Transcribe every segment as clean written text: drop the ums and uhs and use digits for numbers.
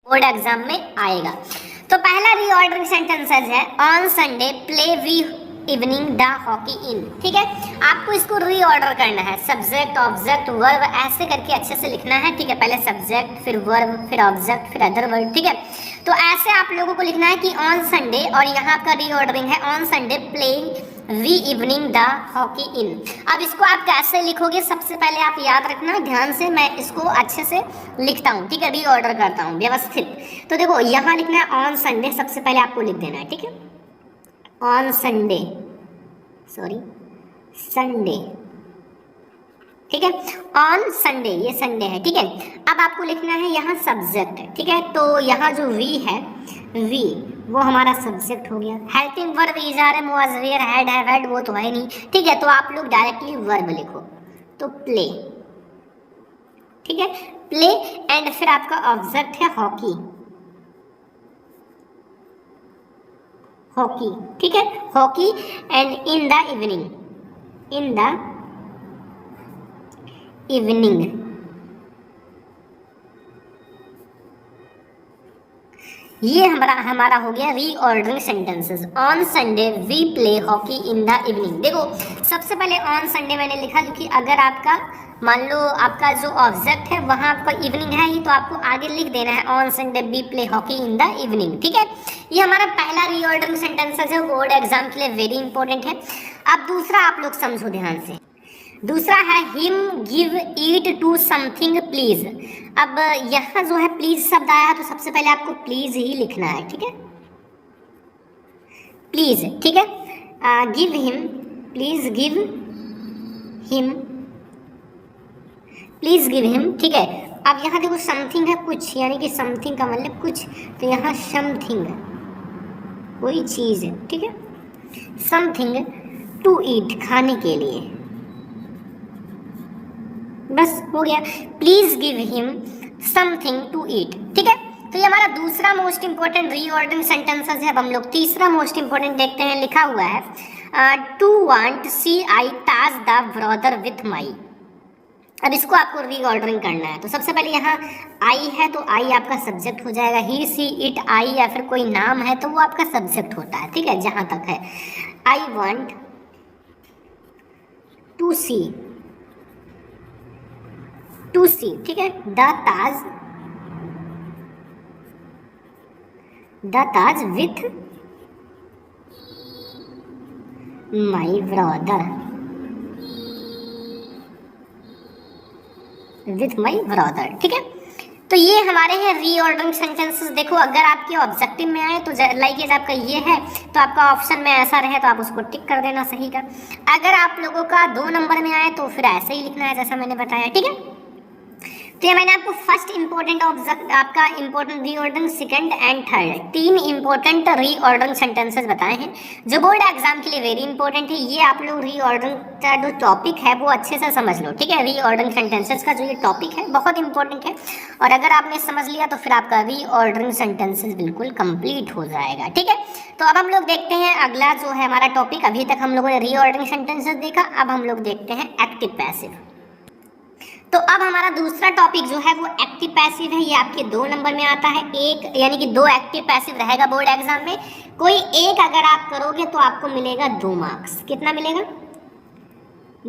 Board exam में आएगा। तो पहला रीऑर्डरिंग सेंटेंसेस है on Sunday play we evening the hockey in. ठीक है, आपको इसको रीऑर्डर करना है, सब्जेक्ट ऑब्जेक्ट वर्ब ऐसे करके अच्छे से लिखना है। ठीक है, पहले सब्जेक्ट फिर वर्ब फिर ऑब्जेक्ट फिर अदर वर्ड। ठीक है, तो ऐसे आप लोगों को लिखना है कि ऑन संडे, और यहाँ आपका रीऑर्डरिंग है on Sunday playing we evening the hockey in. अब इसको आप कैसे लिखोगे, सबसे पहले आप याद रखना ध्यान से, मैं इसको अच्छे से लिखता हूँ। ठीक है, रीऑर्डर करता हूँ व्यवस्थित। तो देखो यहाँ लिखना है ऑन संडे, सबसे पहले आपको लिख देना है। ठीक है, ऑन संडे, सॉरी संडे। ठीक है, ऑन संडे, ये संडे है। ठीक है, अब आपको लिखना है यहाँ सब्जेक्ट। ठीक है, तो यहाँ जो वी है, वी वो हमारा सब्जेक्ट हो गया। Helping verb is are am was were had have had वो तो है नहीं। ठीक है, तो आप लोग डायरेक्टली वर्ब लिखो, तो प्ले। ठीक है, प्ले एंड फिर आपका ऑब्जेक्ट है हॉकी, हॉकी। ठीक है, hockey and in the evening, in the evening. ये हमारा हो गया reordering sentences. On Sunday we play hockey in the evening. देखो सबसे पहले ऑन संडे मैंने लिखा क्योंकि अगर आपका मान लो आपका जो ऑब्जेक्ट है वहाँ आपका इवनिंग है ही, तो आपको आगे लिख देना है on Sunday we play hockey in the evening. ठीक है, ये हमारा पहला रीऑर्डरिंग सेंटेंसेस है, बोर्ड एग्जाम के लिए वेरी इंपॉर्टेंट है। अब दूसरा आप लोग समझो ध्यान से, दूसरा है him give eat to something please. अब यहाँ जो है प्लीज शब्द आया तो सबसे पहले आपको प्लीज ही लिखना है। ठीक है, प्लीज। ठीक है, give him, please give him, please give him. ठीक है, अब यहाँ देखो समथिंग है कुछ, यानी कि समथिंग का मतलब कुछ, तो यहाँ समथिंग कोई चीज है। ठीक है, समथिंग टू ईट खाने के लिए, बस हो गया, please give him something to eat. ठीक है, तो ये हमारा दूसरा मोस्ट इंपॉर्टेंट रीऑर्डरिंग सेंटेंसेस है। अब हम लोग तीसरा मोस्ट इंपॉर्टेंट देखते हैं, लिखा हुआ है to want see I Taj the brother with my. अब इसको आपको रीऑर्डरिंग करना है, तो सबसे पहले यहाँ आई है तो आई आपका सब्जेक्ट हो जाएगा, ही सी इट आई या फिर कोई नाम है तो वो आपका सब्जेक्ट होता है। ठीक है, जहाँ तक है I want to see, to see. ठीक है, the Taj with my brother, with my brother. ठीक है, तो ये हमारे हैं रीऑर्डरिंग सेंटेंसेस। देखो अगर आपके ऑब्जेक्टिव में आए तो लाइक आपका ये है तो आपका ऑप्शन में ऐसा रहे तो आप उसको टिक कर देना सही का। अगर आप लोगों का 2 नंबर में आए तो फिर ऐसे ही लिखना है जैसा मैंने बताया। ठीक है, तो ये मैंने आपको फर्स्ट इंपॉर्टेंट ऑब्जेक्ट आपका important reordering, second and third 3 important reordering sentences बताए हैं जो बोर्ड एग्जाम के लिए वेरी इंपॉर्टेंट है। ये आप लोग रीऑर्डरिंग का जो टॉपिक है वो अच्छे से समझ लो। ठीक है, रीऑर्डरिंग सेंटेंसेस का जो ये टॉपिक है बहुत इंपॉर्टेंट है, और अगर आपने समझ लिया तो फिर आपका रीऑर्डरिंग सेंटेंसेस बिल्कुल कंप्लीट हो जाएगा। ठीक है, तो अब हम लोग देखते हैं अगला जो है हमारा टॉपिक। अभी तक हम लोगों ने रीऑर्डरिंग सेंटेंसेस देखा, अब हम लोग देखते हैं एक्टिव पैसिव। तो अब हमारा दूसरा टॉपिक जो है वो एक्टिव पैसिव है। ये आपके 2 नंबर में आता है, एक यानी कि 2 एक्टिव पैसिव रहेगा बोर्ड एग्जाम में। कोई एक अगर आप करोगे तो आपको मिलेगा 2 मार्क्स। कितना मिलेगा?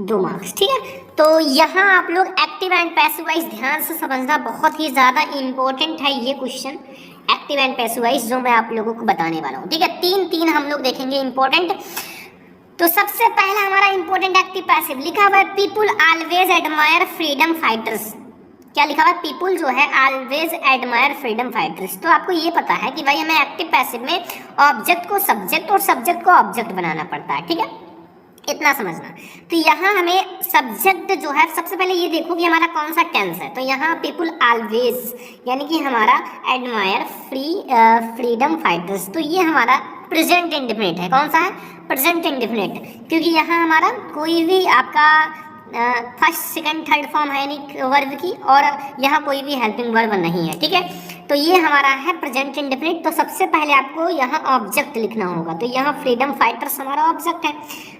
2 मार्क्स। ठीक है, तो यहाँ आप लोग एक्टिव एंड पैसिव वाइज ध्यान से समझना, बहुत ही ज़्यादा इंपॉर्टेंट है ये question, active and passive wise जो मैं आप लोगों को बताने वाला हूँ। ठीक है, 3 हम लोग देखेंगे इंपॉर्टेंट। तो सबसे पहला हमारा इंपॉर्टेंट एक्टिव पैसिव लिखा हुआ है people always admire freedom fighters. क्या लिखा हुआ है? पीपुल जो है ऑलवेज एडमायर फ्रीडम फाइटर्स। तो आपको ये पता है कि भाई हमें एक्टिव पैसिव में ऑब्जेक्ट को सब्जेक्ट और सब्जेक्ट को ऑब्जेक्ट बनाना पड़ता है। ठीक है, इतना समझना। तो यहाँ हमें सब्जेक्ट जो है सबसे पहले ये देखो कि हमारा कौन सा टेंस है। तो यहाँ पीपुल ऑलवेज यानी कि हमारा एडमायर फ्रीडम फाइटर्स, तो ये हमारा प्रेजेंट इंडेफिनिट है। कौन सा है? प्रेजेंट इंडेफिनिट, क्योंकि यहाँ हमारा कोई भी आपका फर्स्ट सेकंड थर्ड फॉर्म है नहीं वर्ब की, और यहाँ कोई भी हेल्पिंग वर्ब नहीं है। ठीक है, तो ये हमारा है प्रेजेंट इंडेफिनिट। तो सबसे पहले आपको यहाँ ऑब्जेक्ट लिखना होगा। तो यहाँ फ्रीडम फाइटर्स हमारा ऑब्जेक्ट है।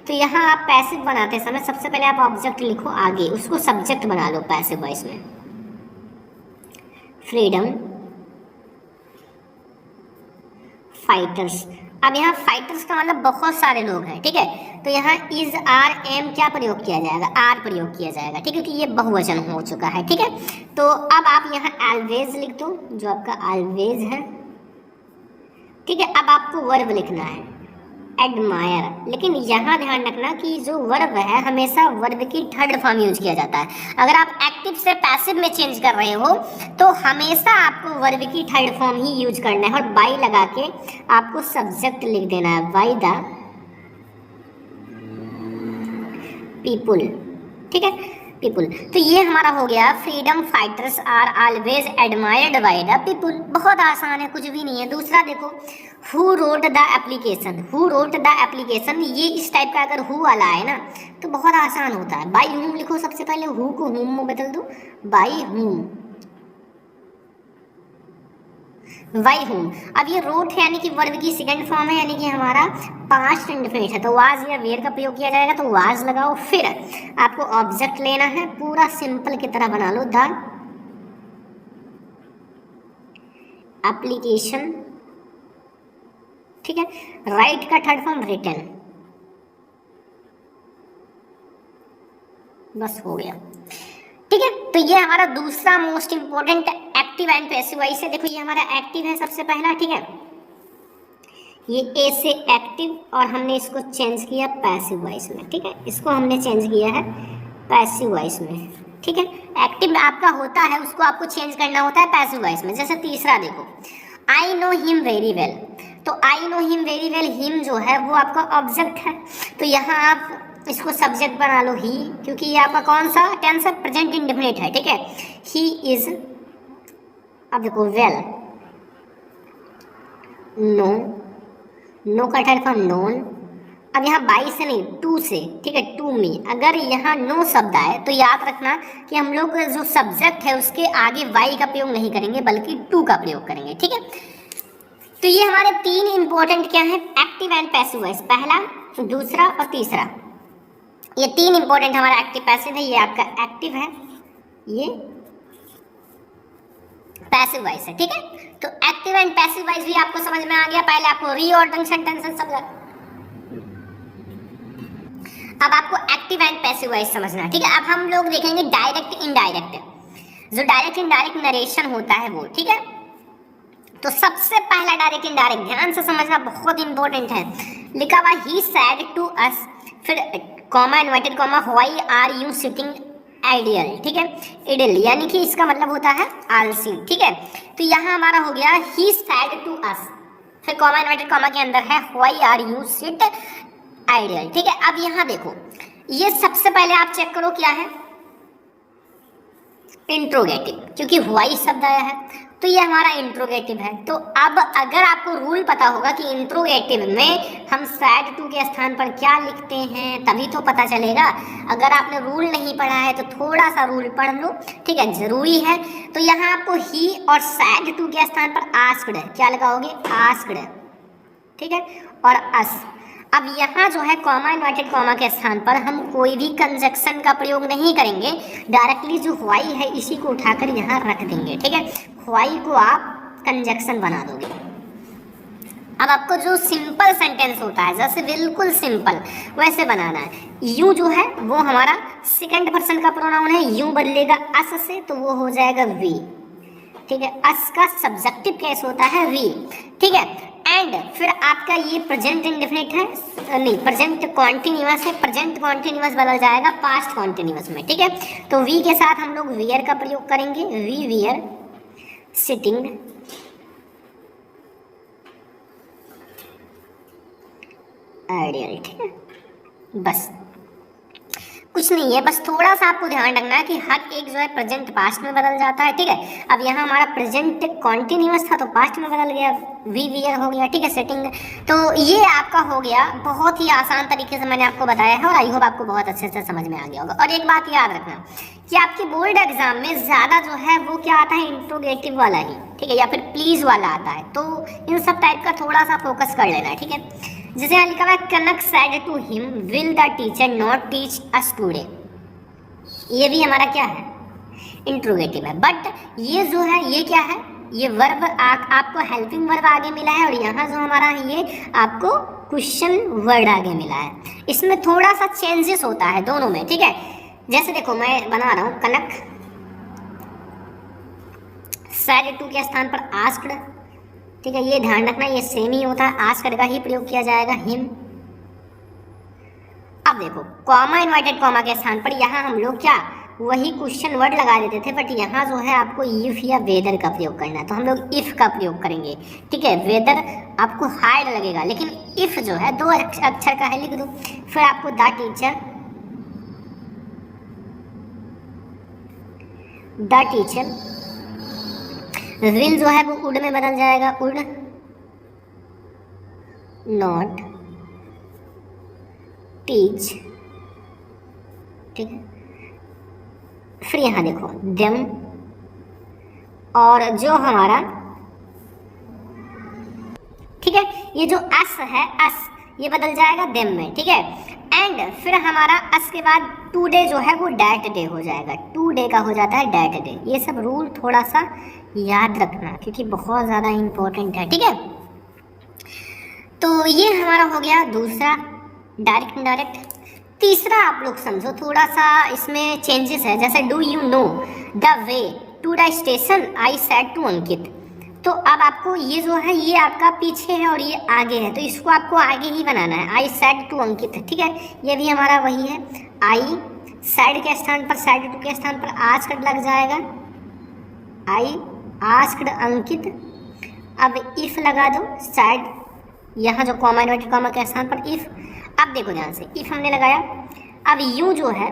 तो यहाँ आप पैसिव बनाते समय सबसे पहले आप ऑब्जेक्ट लिखो, आगे उसको सब्जेक्ट बना लो पैसिव वॉइस में। Freedom fighters. अब यहाँ फाइटर्स का मतलब बहुत सारे लोग हैं, ठीक है। तो यहाँ इज आर एम क्या प्रयोग किया जाएगा, आर प्रयोग किया जाएगा, ठीक है, क्योंकि ये बहुवचन हो चुका है, ठीक है। तो अब आप यहाँ ऑलवेज लिख दो, जो आपका ऑलवेज है, ठीक है। अब आपको वर्ब लिखना है एडमायर, लेकिन यहाँ ध्यान रखना कि जो वर्ब है हमेशा वर्ब की थर्ड फॉर्म यूज किया जाता है। अगर आप एक्टिव से पैसिव में चेंज कर रहे हो तो हमेशा आपको वर्ब की थर्ड फॉर्म ही यूज करना है, और बाई लगा के आपको सब्जेक्ट लिख देना है, बाई द पीपुल, ठीक है, पीपुल। तो ये हमारा हो गया freedom fighters are always admired by the people. बहुत आसान है, कुछ भी नहीं है। दूसरा देखो, who wrote the application, who wrote the application, ये इस टाइप का अगर हु वाला है ना तो बहुत आसान होता है। बाई हुम लिखो, सबसे पहले हु को हुम में बदल दो, बाई हुम, बाई हुम। अब ये रोट है यानी कि वर्ब की सेकंड फॉर्म है, यानी कि हमारा पास्ट इंडेफिनिट है, तो वाज या वेयर का प्रयोग किया जाएगा, तो वाज लगाओ। फिर आपको ऑब्जेक्ट लेना है, पूरा सिंपल की तरह बना लो, द एप्लीकेशन, ठीक है। राइट का थर्ड फॉर्म रिटन, बस हो गया, ठीक है। तो ये हमारा दूसरा most important active and passive voice है। देखो ये हमारा एक्टिव है सबसे पहला, ठीक है, ये ए से एक्टिव, और हमने इसको चेंज किया पैसिव वॉइस में, ठीक है, इसको हमने चेंज किया है पैसिव वॉइस में, ठीक है। एक्टिव आपका होता है, उसको आपको चेंज करना होता है पैसिव वॉइस में। जैसे तीसरा देखो, I know him very well, तो I know him very well, him जो है वो आपका ऑब्जेक्ट है, तो यहाँ आप इसको सब्जेक्ट बना लो ही, क्योंकि ये आपका कौन सा टेंस है, प्रेजेंट इंडेफिनिट है, ठीक है। ही इज, अब देखो वेल, नो, नो का थर्ड फॉर्म नोन। अब यहाँ बाई से नहीं, टू से, ठीक है, टू मी। अगर यहाँ नो शब्द आए तो याद रखना कि हम लोग जो सब्जेक्ट है उसके आगे वाई का प्रयोग नहीं करेंगे, बल्कि टू का प्रयोग करेंगे, ठीक है। तो ये हमारे तीन इंपॉर्टेंट क्या है, एक्टिव एंड पैसिव वॉइस, पहला, दूसरा और तीसरा, ये तीन इंपॉर्टेंट हमारा एक्टिव पैसिव है। ये आपका एक्टिव है, ये पैसिव वॉइस है, ठीक है। तो एक्टिव एंड पैसिव वॉइस भी आपको समझ में आ गया। पहले आपको रीऑर्डरिंग सेंटेंसेस समझा, अब आपको एक्टिव एंड पैसिव वॉइस समझना, ठीक है। अब हम लोग देखेंगे डायरेक्ट इनडायरेक्ट। जो डायरेक्ट इनडायरेक्ट नरेशन होता है वो, ठीक है। तो सबसे पहला डायरेक्ट इनडायरेक्ट ध्यान से समझना, बहुत इंपॉर्टेंट है। लिखा हुआ ही सैड टू अस, फिर comma inverted comma, why are you sitting ideal, ठीक है, इडिल, यानी कि इसका मतलब होता है आलसी, ठीक है। तो यहाँ हमारा हो गया ही सैड टू अस, फिर कॉमा इन्वर्टेड कॉमा के अंदर है why are you sit ideal, ठीक है। अब यहाँ देखो, ये सबसे पहले आप चेक करो क्या है, इंट्रोगेटिव, क्योंकि व्हाई शब्द आया है तो ये हमारा इंट्रोगेटिव है। तो अब अगर आपको रूल पता होगा कि इंट्रोगेटिव में हम सैड टू के स्थान पर क्या लिखते हैं, तभी तो पता चलेगा। अगर आपने रूल नहीं पढ़ा है तो थोड़ा सा रूल पढ़ लो, ठीक है, जरूरी है। तो यहाँ आपको ही और सैड टू के स्थान पर आस्क्ड, क्या लगाओगे, आस्क्ड, ठीक है, और अस। अब यहाँ जो है कॉमा इन्वर्टेड कॉमा के स्थान पर हम कोई भी कंजक्शन का प्रयोग नहीं करेंगे, डायरेक्टली जो व्हाई है इसी को उठाकर यहाँ रख देंगे, ठीक है। व्हाई को आप कंजक्शन बना दोगे। अब आपको जो सिंपल सेंटेंस होता है, जैसे बिल्कुल सिंपल वैसे बनाना है। यू जो है वो हमारा सेकंड पर्सन का प्रोनाउन है, यू बदलेगा अस से तो वो हो जाएगा वी, ठीक है। अस का सब्जेक्टिव केस होता है वी, ठीक है। एंड फिर आपका ये प्रेजेंट इंडेफिनिट है, नहीं प्रेजेंट कॉन्टिन्यूअस है, प्रेजेंट कॉन्टिन्यूअस बदल जाएगा पास्ट कॉन्टिन्यूअस में, ठीक है। तो वी के साथ हम लोग वियर का प्रयोग करेंगे, वी वियर सिटिंग आइडियल, ठीक है। बस कुछ नहीं है, बस थोड़ा सा आपको ध्यान रखना है कि हर एक जो है प्रेजेंट पास्ट में बदल जाता है, ठीक है। अब यहाँ हमारा प्रेजेंट कॉन्टिन्यूअस था तो पास्ट में बदल गया, वी वियर हो गया, ठीक है, सेटिंग। तो ये आपका हो गया, बहुत ही आसान तरीके से मैंने आपको बताया है और आई होप आपको बहुत अच्छे से समझ में आ गया होगा। और एक बात याद रखना कि आपके बोर्ड एग्जाम में ज़्यादा जो है वो क्या आता है, इंट्रोगेटिव वाला ही, ठीक है, या फिर प्लीज वाला आता है। तो इन सब टाइप का थोड़ा सा फोकस कर लेना है, ठीक है। जैसे यहाँ लिखा हुआ है Kanak said to him will the teacher not teach us today, ये भी हमारा क्या है, इंट्रोगेटिव है। बट ये जो है ये क्या है, ये वर्ब आपको हेल्पिंग वर्ब आगे मिला है, और यहाँ जो हमारा ये आपको क्वेश्चन वर्ड आगे मिला है। इसमें थोड़ा सा चेंजेस होता है दोनों में, ठीक है। जैसे देखो मैं बना रहा हूँ कनक, सैड टू के स्थान पर आस्क्ड, ठीक है, ये ध्यान रखना ये सेम ही होता है, आस्क्ड का ही प्रयोग किया जाएगा, हिम। अब देखो कॉमा इन्वर्टेड कॉमा के स्थान पर यहाँ हम लोग क्या वही क्वेश्चन वर्ड लगा देते थे, बट यहाँ जो है आपको इफ या वेदर का प्रयोग करना है, तो हम लोग इफ का प्रयोग करेंगे, ठीक है। वेदर आपको हार्ड लगेगा, लेकिन इफ जो है 2 अक्षर का है, लिख दो। फिर आपको द टीचर विल जो है वो उड में बदल जाएगा, उड नॉट टीच, ठीक है। फिर यहाँ देखो देम, और जो हमारा, ठीक है, ये जो अस है, अस ये बदल जाएगा देम में, ठीक है। एंड फिर हमारा अस के बाद टुडे जो है वो डैट डे हो जाएगा, टुडे का हो जाता है डैट डे। ये सब रूल थोड़ा सा याद रखना क्योंकि बहुत ज़्यादा इम्पोर्टेंट है, ठीक है। तो ये हमारा हो गया दूसरा डायरेक्ट इनडायरेक्ट। तीसरा आप लोग समझो, थोड़ा सा इसमें चेंजेस है, जैसे do you know the way to the station I said to Ankit. तो अब आपको ये जो है ये आपका पीछे है और ये आगे है, तो इसको आपको आगे ही बनाना है, आई सेड टू अंकित, ठीक है। ये भी हमारा वही है, आई सेड के स्थान पर, सेड टू के स्थान पर आस्क्ड लग जाएगा, आई आस्क्ड अंकित। अब इफ लगा दो, सेड यहाँ जो कॉमा इन्वर्टेड कॉमा के स्थान पर इफ। अब देखो ध्यान से, इफ हमने लगाया, अब यू जो है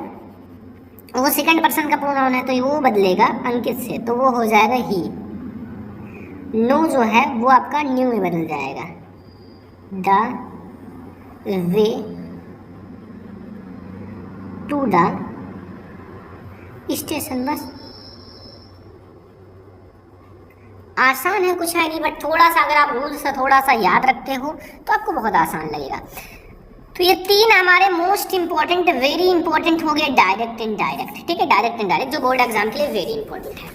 वो सेकंड पर्सन का प्रोनाउन है, तो वो बदलेगा अंकित से, तो वो हो जाएगा ही। नो जो है वो आपका न्यू में बदल जाएगा, the way to the station. बस आसान है, कुछ है नहीं, बट थोड़ा सा अगर आप रूल्स से थोड़ा सा याद रखते हो तो आपको बहुत आसान लगेगा। तो ये 3 हमारे मोस्ट इंपॉर्टेंट, वेरी इंपॉर्टेंट हो गए डायरेक्ट इनडायरेक्ट, ठीक है। डायरेक्ट इनडायरेक्ट जो बोर्ड एग्जाम के लिए वेरी इंपॉर्टेंट है।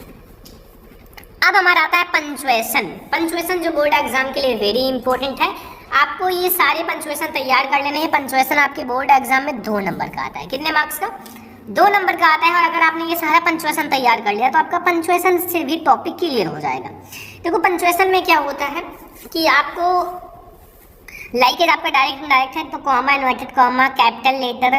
अब हमारा आता है पंचुएशन। पंचुएशन जो बोर्ड एग्जाम के लिए वेरी इंपॉर्टेंट है, आपको ये सारे पंचुएशन तैयार कर लेने हैं। पंचुएशन आपके बोर्ड एग्जाम में 2 नंबर का आता है, कितने मार्क्स का? 2 नंबर का आता है। और अगर आपने ये सारा पंचुएशन तैयार कर लिया तो आपका पंचुएशन से भी टॉपिक क्लियर हो जाएगा। देखो पंचुएशन में क्या होता है कि आपको लाइक आपका डायरेक्ट इनडायरेक्ट है, तो comma inverted comma, capital letter,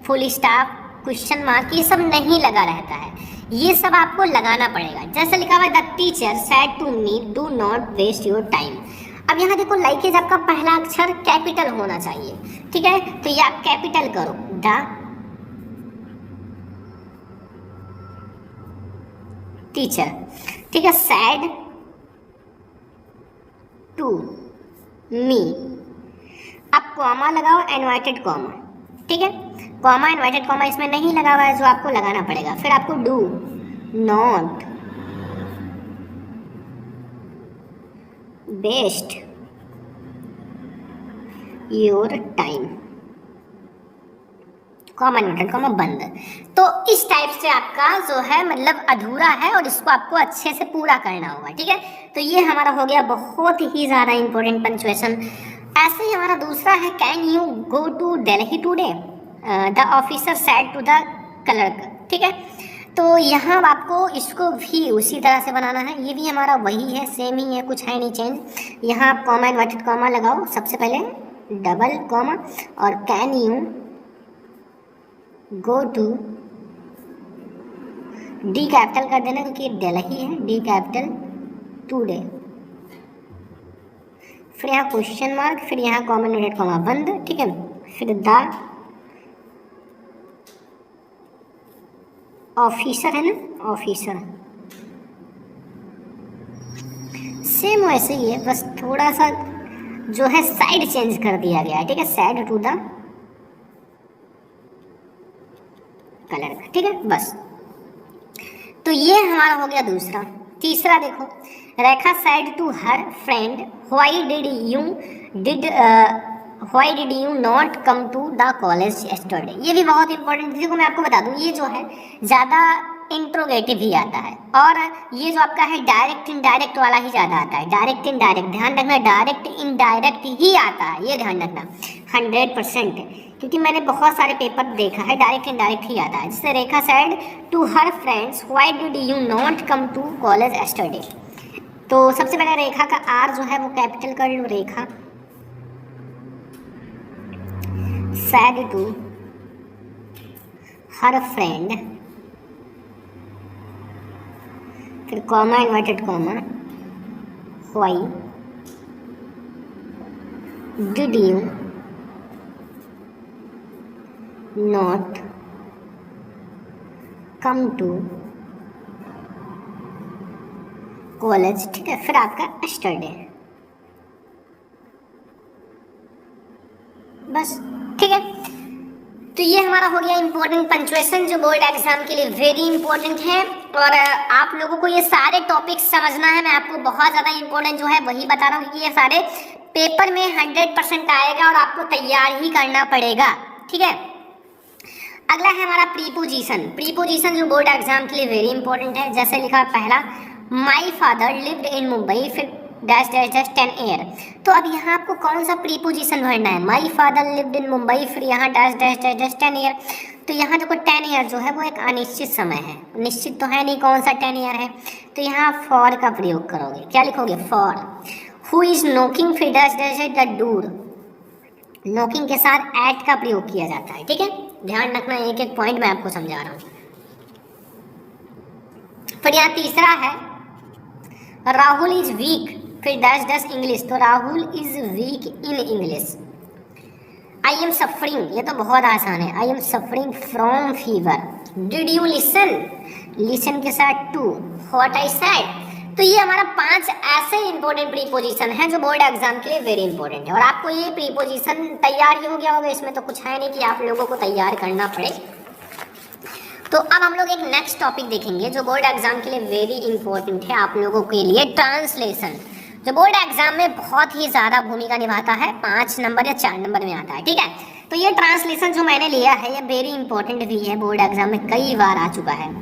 full stop, question mark, ये सब नहीं लगा रहता है, ये सब आपको लगाना पड़ेगा। जैसे लिखा हुआ है the teacher said to me do not waste your time. अब यहाँ देखो लाइकेज आपका पहला अक्षर कैपिटल होना चाहिए, ठीक है, तो ये आप कैपिटल करो, द टीचर, ठीक है, सेड टू मी। अब कॉमा लगाओ, इन्वर्टेड कॉमा, ठीक है, कॉमा इन्वर्टेड कॉमा इसमें नहीं लगा हुआ है जो आपको लगाना पड़ेगा। फिर आपको do not waste your time, comma inverted comma बंद। तो इस टाइप से आपका जो है मतलब अधूरा है और इसको आपको अच्छे से पूरा करना होगा, ठीक है। तो ये हमारा हो गया बहुत ही ज़्यादा इंपॉर्टेंट पंचुएशन। ऐसे ही हमारा दूसरा है can you go to Delhi today, the officer said to the clerk, ठीक है। तो यहाँ आपको इसको भी उसी तरह से बनाना है, ये भी हमारा वही है, सेम ही है, कुछ है नहीं चेंज। यहाँ आप कॉमा इन्वर्टेड कॉमा लगाओ, सबसे पहले डबल कॉमा, और can you go to, D capital कर देना क्योंकि दिल्ली है, डी कैपिटल टुडे। फिर यहाँ क्वेश्चन मार्क, फिर यहाँ कॉमा इन्वर्टेड कॉमा बंद, ठीक है। फिर द ऑफिसर है ना, ऑफिसर सेम वैसे ही है, बस थोड़ा सा जो है साइड चेंज कर दिया गया है, ठीक है, सेड टू द कलर का, ठीक है, बस। तो ये हमारा हो गया दूसरा। तीसरा देखो, Rekha said to her friend why did you not come to the college yesterday. ये भी बहुत इंपॉर्टेंट। देखो मैं आपको बता दूं, ये जो है ज़्यादा इंट्रोगेटिव ही आता है, और ये जो आपका है डायरेक्ट इनडायरेक्ट वाला ही ज़्यादा आता है। डायरेक्ट इनडायरेक्ट, ध्यान रखना, डायरेक्ट इनडायरेक्ट ही आता है, ये ध्यान रखना 100%, क्योंकि मैंने बहुत सारे पेपर देखा है डायरेक्ट इनडायरेक्ट ही आता है। जैसे Rekha said to her friends, why did you not come to college yesterday. तो सबसे पहले रेखा का आर जो है वो कैपिटल कर लो, Rekha said to her friend, फिर comma inverted comma, why did you not come to college, ठीक है, फिर आपका एस्टरडे, बस, ठीक है। तो ये हमारा हो गया इंपॉर्टेंट पंक्चुएशन, जो बोर्ड एग्जाम के लिए वेरी इंपॉर्टेंट है, और आप लोगों को ये सारे टॉपिक्स समझना है। मैं आपको बहुत ज़्यादा इंपॉर्टेंट जो है वही बता रहा हूँ, क्योंकि ये सारे पेपर में 100% आएगा और आपको तैयार ही करना पड़ेगा, ठीक है। अगला है हमारा प्रीपोजिशन। प्रीपोजिशन जो बोर्ड एग्जाम के लिए वेरी इंपॉर्टेंट है। जैसे लिखा पहला, my father lived in Mumbai, फिर डैश डैश डैश 10 ईयर। तो अब यहाँ आपको कौन सा प्रीपोजिशन भरना है, my father lived in Mumbai, फिर यहाँ dash dash dash dash 10 year. तो यहाँ देखो 10 ईयर जो है वो एक अनिश्चित समय है, निश्चित तो है नहीं कौन सा 10 ईयर है, तो यहाँ फॉर का प्रयोग करोगे। क्या लिखोगे, फॉर। हु इज नोकिंग, फिर dash dash the door. Knocking के साथ एट का प्रयोग किया जाता है, ठीक है, ध्यान रखना, एक एक पॉइंट मैं आपको समझा रहा हूँ। फिर यहाँ तीसरा है, राहुल इज वीक, फिर डैश डैश इंग्लिश, तो Rahul is weak in English. I am suffering, ये तो बहुत आसान है, I am suffering from fever. Did you listen, listen के साथ टू, व्हाट आई सेड। तो ये हमारा 5 ऐसे इंपॉर्टेंट प्रीपोजिशन हैं जो बोर्ड एग्जाम के लिए वेरी इंपॉर्टेंट है, और आपको ये प्रीपोजिशन तैयार ही हो गया होगा, इसमें तो कुछ है नहीं कि आप लोगों को तैयार करना पड़े। तो अब हम लोग एक नेक्स्ट टॉपिक देखेंगे जो बोर्ड एग्जाम के लिए वेरी इंपॉर्टेंट है आप लोगों के लिए, ट्रांसलेशन, जो बोर्ड एग्जाम में बहुत ही ज़्यादा भूमिका निभाता है, 5 नंबर या 4 नंबर में आता है, ठीक है। तो ये ट्रांसलेशन जो मैंने लिया है ये वेरी इंपॉर्टेंट भी है, बोर्ड एग्जाम में कई बार आ चुका है।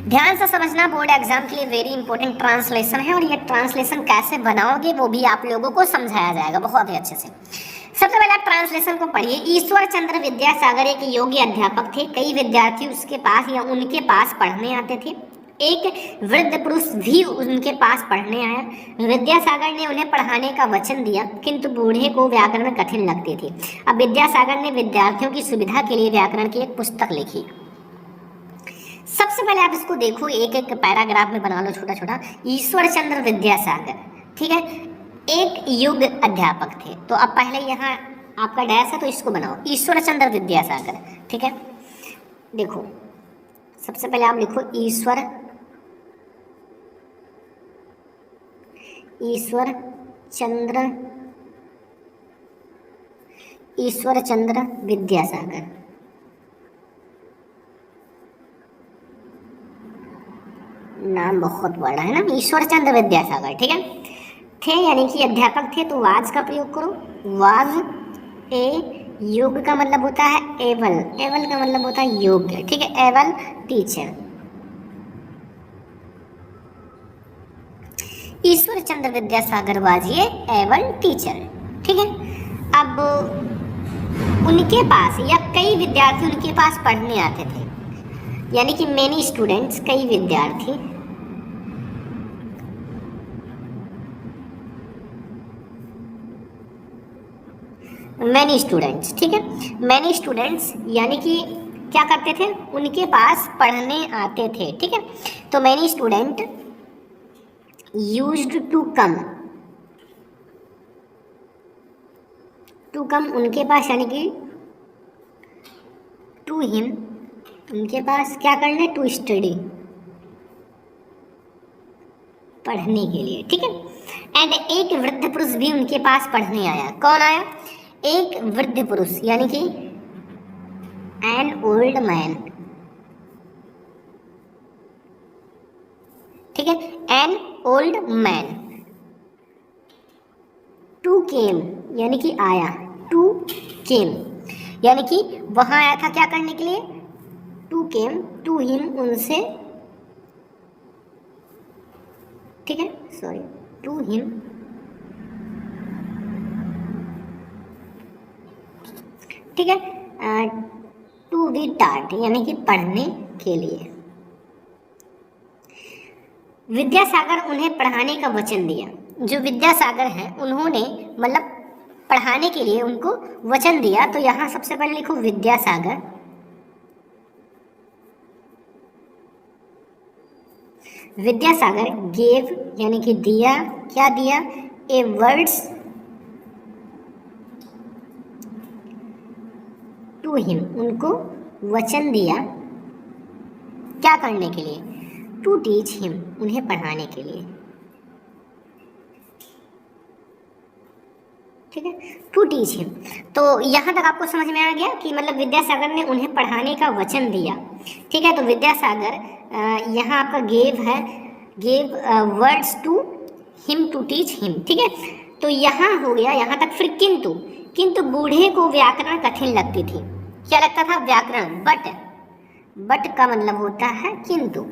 ध्यान से समझना, बोर्ड एग्जाम के लिए वेरी इंपॉर्टेंट ट्रांसलेशन है, और ये ट्रांसलेशन कैसे बनाओगे वो भी आप लोगों को समझाया जाएगा बहुत ही अच्छे से। सबसे पहले आप ट्रांसलेशन को पढ़िए। ईश्वर चंद्र विद्यासागर एक योग्य अध्यापक थे, कई विद्यार्थी उसके पास या उनके पास पढ़ने आते थे। एक वृद्ध पुरुष भी उनके पास पढ़ने आया। विद्यासागर ने उन्हें पढ़ाने का वचन दिया, किंतु बूढ़े को व्याकरण कठिन लगती थी। अब विद्यासागर ने विद्यार्थियों की सुविधा के लिए व्याकरण की एक पुस्तक लिखी। सबसे पहले आप इसको देखो, एक एक पैराग्राफ में बना लो छोटा छोटा। ईश्वर चंद्र विद्यासागर, ठीक है, एक युग अध्यापक थे। तो अब पहले यहाँ आपका डैश है तो इसको बनाओ, ईश्वर चंद्र विद्यासागर, ठीक है। देखो सबसे पहले आप लिखो ईश्वर चंद्र विद्यासागर। नाम बहुत बड़ा है ना, ईश्वर चंद्र विद्यासागर, ठीक है। थे यानी कि अध्यापक थे, तो वाज का प्रयोग करो। वाज ए, युग का मतलब होता है एबल, एबल का मतलब होता है योग्य, ठीक है, able teacher. Ishwar Chandra Vidyasagar was ये एबल टीचर, ठीक है। अब उनके पास या कई विद्यार्थी उनके पास पढ़ने आते थे, यानी कि मेनी स्टूडेंट्स, कई विद्यार्थी। मैनी स्टूडेंट्स, ठीक है, मैनी स्टूडेंट्स यानी कि क्या करते थे, उनके पास पढ़ने आते थे, ठीक है। तो many student used to come, उनके पास यानी कि टू हिम, उनके पास क्या करना, टू स्टडी, पढ़ने के लिए, ठीक है। एंड एक वृद्ध पुरुष भी उनके पास पढ़ने आया। कौन आया, एक वृद्ध पुरुष यानी कि एन ओल्ड मैन, ठीक है, एन ओल्ड मैन। टू केम यानी कि आया, टू केम यानी कि वहां आया था क्या करने के लिए, टू केम टू हिम, उनसे ठीक है, सॉरी, टू हिम, ठीक है, टू बी टाट यानी कि पढ़ने के लिए। विद्यासागर उन्हें पढ़ाने का वचन दिया। जो विद्यासागर हैं उन्होंने मतलब पढ़ाने के लिए उनको वचन दिया, तो यहाँ सबसे पहले लिखो विद्यासागर, विद्यासागर गेव यानी कि दिया, क्या दिया, ए वर्ड्स टू हिम, उनको वचन दिया क्या करने के लिए, टू टीच हिम, उन्हें पढ़ाने के लिए। ठीक है, टू टीच हिम। तो यहाँ तक आपको समझ में आ गया कि मतलब विद्यासागर ने उन्हें पढ़ाने का वचन दिया। ठीक है, तो विद्यासागर यहाँ आपका गेव है, gave words to him to teach him. ठीक है, तो यहाँ हो गया यहाँ तक। फिर किंतु, किंतु बूढ़े को व्याकरण कठिन लगती थी। क्या लगता था? व्याकरण। बट का मतलब होता है किंतु।